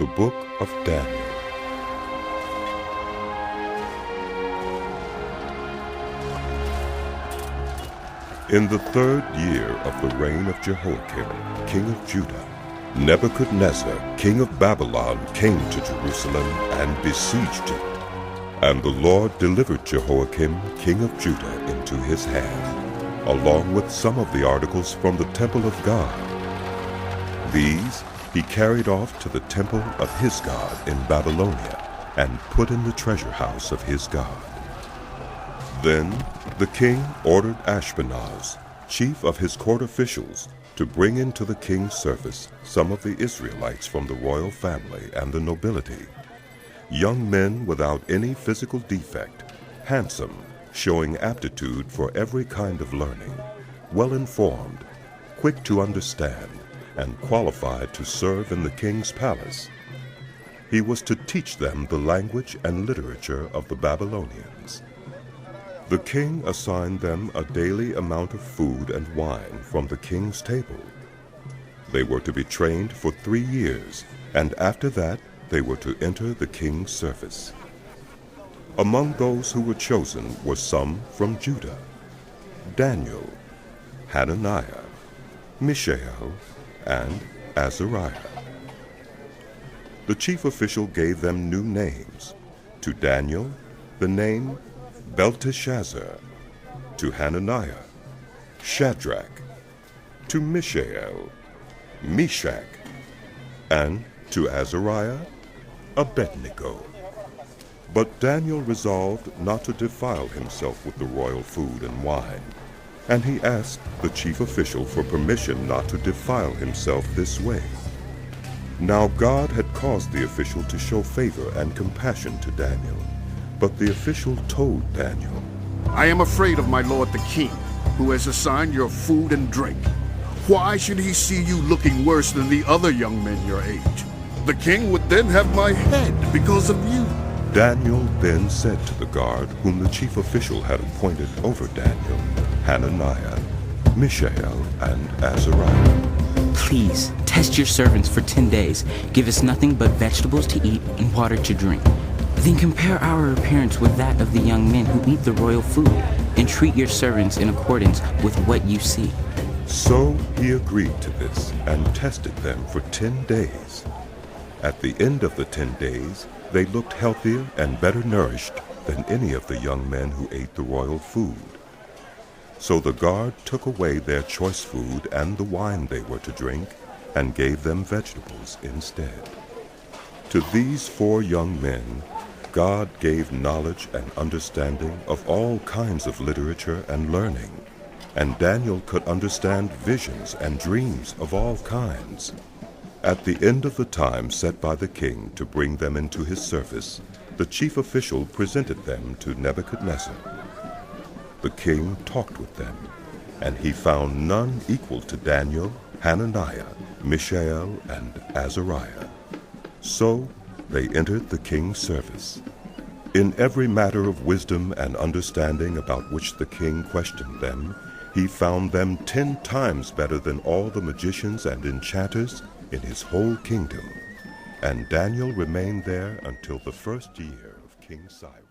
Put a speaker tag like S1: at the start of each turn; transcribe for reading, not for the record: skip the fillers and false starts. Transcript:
S1: The Book of Daniel. In the 3rd year of the reign of Jehoiakim, king of Judah, Nebuchadnezzar, king of Babylon, came to Jerusalem and besieged it. And the Lord delivered Jehoiakim, king of Judah, into his hand, along with some of the articles from the temple of God. These he carried off to the temple of his God in Babylonia, and put in the treasure house of his God. Then the king ordered Ashpenaz, chief of his court officials, to bring into the king's service some of the Israelites from the royal family and the nobility, young men without any physical defect, handsome, showing aptitude for every kind of learning, well-informed, quick to understand, and qualified to serve in the king's palace. He was to teach them the language and literature of the Babylonians. The king assigned them a daily amount of food and wine from the king's table. They were to be trained for 3 years, and after that they were to enter the king's service. Among those who were chosen were some from Judah: Daniel, Hananiah, Mishael, and Azariah. The chief official gave them new names. To Daniel, the name Belteshazzar; to Hananiah, Shadrach; to Mishael, Meshach; and to Azariah, Abednego. But Daniel resolved not to defile himself with the royal food and wine, and he asked the chief official for permission not to defile himself this way. Now God had caused the official to show favor and compassion to Daniel, but the official told Daniel,
S2: "I am afraid of my lord the king, who has assigned your food and drink. Why should he see you looking worse than the other young men your age? The king would then have my head because of you."
S1: Daniel then said to the guard whom the chief official had appointed over Daniel, Hananiah, Mishael, and Azariah,
S3: "Please, test your servants for 10 days. Give us nothing but vegetables to eat and water to drink. Then compare our appearance with that of the young men who eat the royal food, and treat your servants in accordance with what you see."
S1: So he agreed to this and tested them for 10 days. At the end of the 10 days, they looked healthier and better nourished than any of the young men who ate the royal food. So the guard took away their choice food and the wine they were to drink, and gave them vegetables instead. To these 4 young men, God gave knowledge and understanding of all kinds of literature and learning, and Daniel could understand visions and dreams of all kinds. At the end of the time set by the king to bring them into his service, the chief official presented them to Nebuchadnezzar. The king talked with them, and he found none equal to Daniel, Hananiah, Mishael, and Azariah. So they entered the king's service. In every matter of wisdom and understanding about which the king questioned them, he found them 10 times better than all the magicians and enchanters in his whole kingdom. And Daniel remained there until the 1st year of King Cyrus.